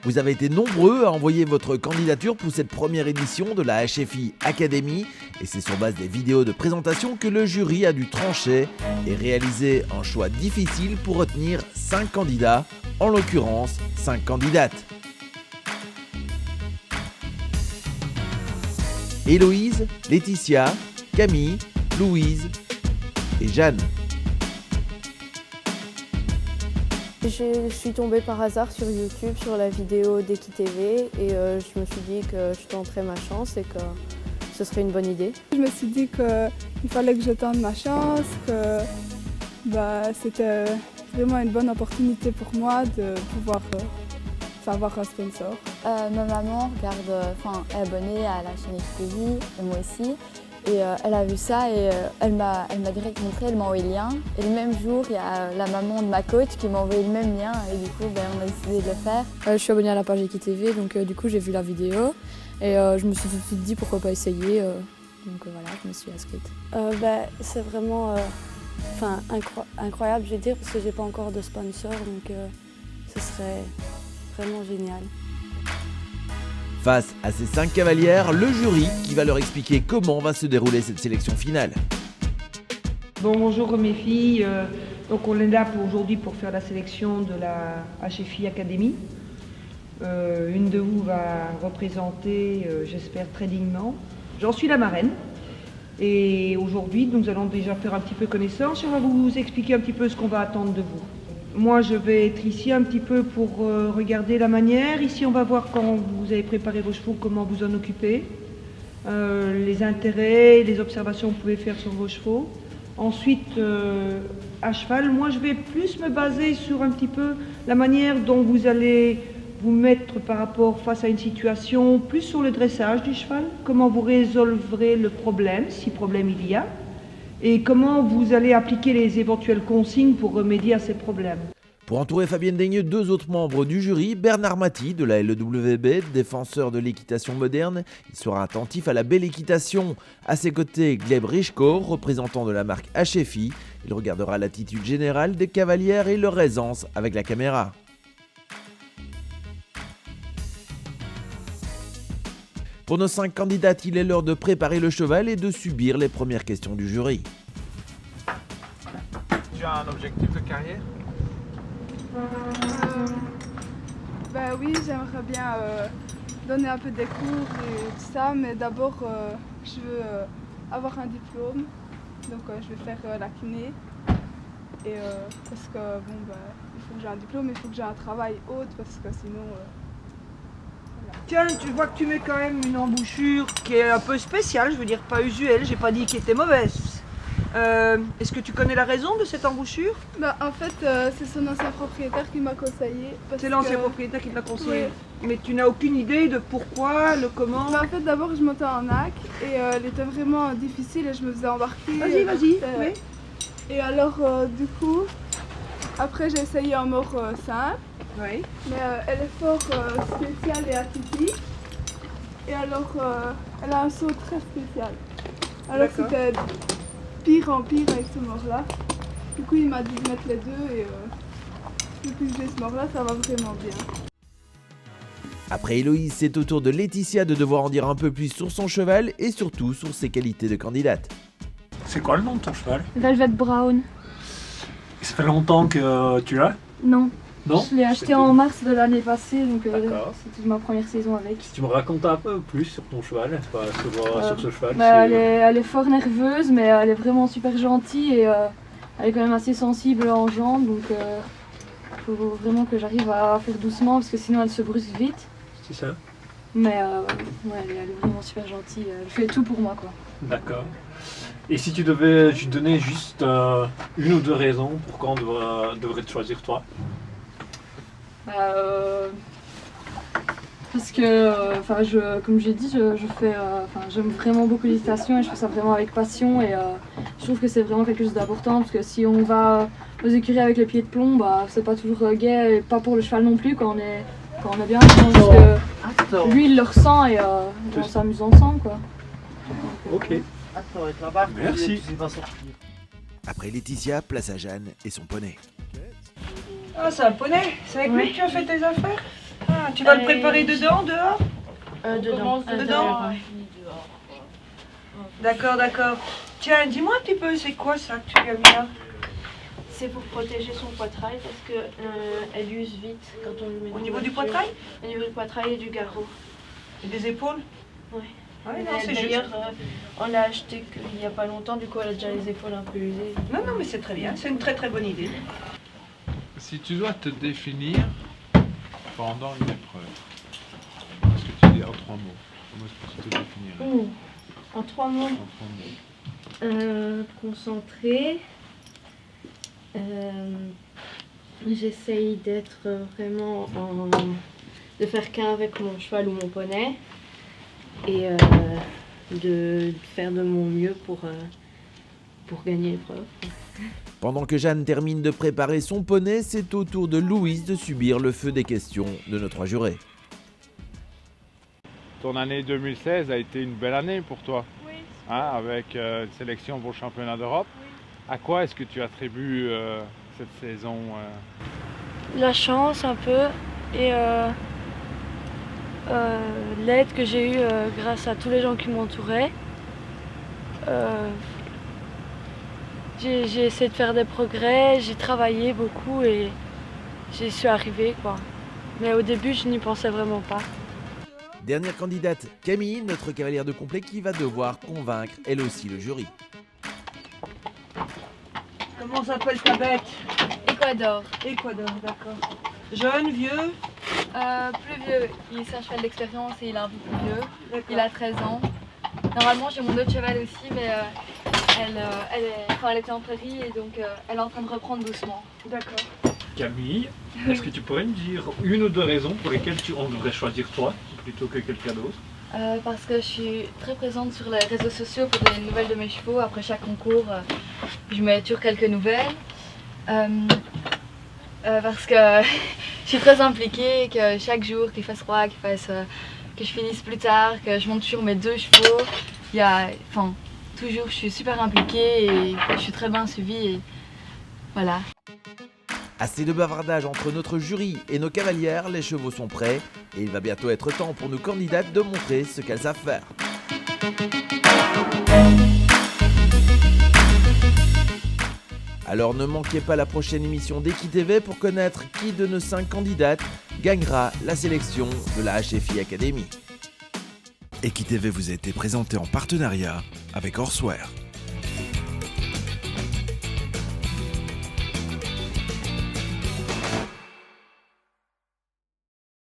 Vous avez été nombreux à envoyer votre candidature pour cette première édition de la HFI Academy et c'est sur base des vidéos de présentation que le jury a dû trancher et réaliser un choix difficile pour retenir 5 candidats, en l'occurrence 5 candidates. Héloïse, Laetitia, Camille, Louise et Jeanne. Je suis tombée par hasard sur YouTube, sur la vidéo d'EquiTV et je me suis dit que je tenterais ma chance et que ce serait une bonne idée. Je me suis dit qu'il fallait que je tente ma chance, que c'était vraiment une bonne opportunité pour moi de pouvoir avoir un sponsor. Ma maman est abonnée à la chaîne EquiTV et moi aussi. Et elle a vu ça et elle m'a direct montré, elle m'a envoyé le lien. Et le même jour, il y a la maman de ma coach qui m'a envoyé le même lien et du coup, on a décidé de le faire. Je suis abonnée à la page EquiTV, donc du coup j'ai vu la vidéo et je me suis tout de suite dit pourquoi pas essayer. Donc voilà, je me suis inscrite. C'est vraiment incroyable, je vais dire, parce que j'ai pas encore de sponsor, donc ce serait vraiment génial. Face à ces 5 cavalières, le jury qui va leur expliquer comment va se dérouler cette sélection finale. Bonjour mes filles, donc on est là aujourd'hui pour faire la sélection de la HFI Academy. Une de vous va représenter, j'espère très dignement. J'en suis la marraine et aujourd'hui nous allons déjà faire un petit peu connaissance et on va vous expliquer un petit peu ce qu'on va attendre de vous. Moi, je vais être ici un petit peu pour regarder la manière. Ici, on va voir quand vous avez préparé vos chevaux, comment vous en occupez. Les intérêts, les observations que vous pouvez faire sur vos chevaux. Ensuite, à cheval, moi, je vais plus me baser sur un petit peu la manière dont vous allez vous mettre par rapport face à une situation, plus sur le dressage du cheval, comment vous résolverez le problème, si problème il y a. Et comment vous allez appliquer les éventuelles consignes pour remédier à ces problèmes. Pour entourer Fabienne Daigneux, 2 autres membres du jury, Bernard Maty de la LEWB, défenseur de l'équitation moderne. Il sera attentif à la belle équitation. À ses côtés, Gleb Richko, représentant de la marque HFI. Il regardera l'attitude générale des cavalières et leur aisance avec la caméra. Pour nos 5 candidates, il est l'heure de préparer le cheval et de subir les premières questions du jury. Tu as un objectif de carrière? Oui, j'aimerais bien donner un peu des cours et tout ça, mais d'abord je veux avoir un diplôme, donc je vais faire la kiné. Et parce que il faut que j'ai un diplôme, il faut que j'ai un travail autre parce que sinon... Tiens, tu vois que tu mets quand même une embouchure qui est un peu spéciale, je veux dire pas usuelle, j'ai pas dit qu'elle était mauvaise. Est-ce que tu connais la raison de cette embouchure? En fait, c'est son ancien propriétaire qui m'a conseillé. C'est l'ancien propriétaire qui te l'a conseillé. Oui. Mais tu n'as aucune idée de pourquoi, le comment? En fait, d'abord, je montais en hack et elle était vraiment difficile et je me faisais embarquer. Vas-y. Oui. Et alors, du coup, après, j'ai essayé en mort simple. Oui. Mais elle est fort spéciale et atypique. Et alors, elle a un saut très spécial. Alors c'était pire en pire avec ce mort-là. Du coup, il m'a dit de mettre les deux et depuis que j'ai ce mort-là, ça va vraiment bien. Après Héloïse, c'est au tour de Laetitia de devoir en dire un peu plus sur son cheval et surtout sur ses qualités de candidate. C'est quoi le nom de ton cheval? Velvet Brown. Ça fait longtemps que tu l'as? Non. Non? Je l'ai acheté en mars de l'année passée, donc c'était ma première saison avec. Si tu me racontes un peu plus sur ton cheval, sur ce cheval. Elle est fort nerveuse, mais elle est vraiment super gentille et elle est quand même assez sensible en jambes, donc il faut vraiment que j'arrive à faire doucement parce que sinon elle se brusque vite. C'est ça? Mais elle est vraiment super gentille, elle fait tout pour moi quoi. D'accord. Et si tu devais donner juste une ou deux raisons pourquoi on devrait te choisir toi? Parce que, comme j'ai dit, j'aime vraiment beaucoup l'équitation et je fais ça vraiment avec passion et je trouve que c'est vraiment quelque chose d'important parce que si on va aux écuries avec les pieds de plomb, c'est pas toujours gai et pas pour le cheval non plus quand on est bien, parce que lui il le ressent et on s'amuse ensemble quoi. Ok. Merci. Après Laetitia, place à Jeanne et son poney. Ah, c'est un poney. C'est avec lui que tu as fait tes affaires? Ah, tu vas le préparer dedans, dehors? Dedans. Dedans? D'accord, d'accord. Tiens, dis-moi un petit peu, c'est quoi ça que tu lui as mis là? C'est pour protéger son poitrail parce que elle use vite quand on lui met Au niveau du poitrail? Au niveau du poitrail et du garrot. Et des épaules? Oui. Ouais, non, c'est juste. D'ailleurs, on l'a acheté il n'y a pas longtemps, du coup elle a déjà les épaules un peu usées. Non, non, mais c'est très bien, c'est une très très bonne idée. Si tu dois te définir pendant une épreuve, qu'est-ce que tu dis en 3 mots? Comment est-ce que tu te définirais En 3 mots. En 3 mots. Concentré. J'essaye d'être vraiment de faire qu'un avec mon cheval ou mon poney et de faire de mon mieux pour gagner l'épreuve. Pendant que Jeanne termine de préparer son poney, c'est au tour de Louise de subir le feu des questions de nos 3 jurés. Ton année 2016 a été une belle année pour toi, Oui. hein, avec une sélection pour le championnat d'Europe. À quoi est-ce que tu attribues cette saison La chance un peu et l'aide que j'ai eue grâce à tous les gens qui m'entouraient. J'ai essayé de faire des progrès, j'ai travaillé beaucoup et j'y suis arrivée quoi. Mais au début je n'y pensais vraiment pas. Dernière candidate, Camille, notre cavalière de complet qui va devoir convaincre elle aussi le jury. Comment s'appelle ta bête? Équador. Équador, d'accord. Jeune, vieux? Plus vieux. C'est un cheval d'expérience et il est un peu plus vieux. D'accord. Il a 13 ans. Normalement, j'ai mon autre cheval aussi, mais elle était en prairie et donc elle est en train de reprendre doucement. D'accord. Camille, est-ce que tu pourrais me dire une ou deux raisons pour lesquelles on devrait choisir toi plutôt que quelqu'un d'autre? Parce que je suis très présente sur les réseaux sociaux pour donner des nouvelles de mes chevaux. Après chaque concours, je mets toujours quelques nouvelles. Parce que je suis très impliquée, que chaque jour qu'il fasse froid, que je finisse plus tard, que je monte sur mes 2 chevaux. Toujours je suis super impliquée et je suis très bien suivie. Et voilà. Assez de bavardage entre notre jury et nos cavalières, les chevaux sont prêts et il va bientôt être temps pour nos candidates de montrer ce qu'elles savent faire. Alors ne manquez pas la prochaine émission d'EquiTV pour connaître qui de nos 5 candidates gagnera la sélection de la HFI Academy. EquiTV vous a été présenté en partenariat avec Horseware.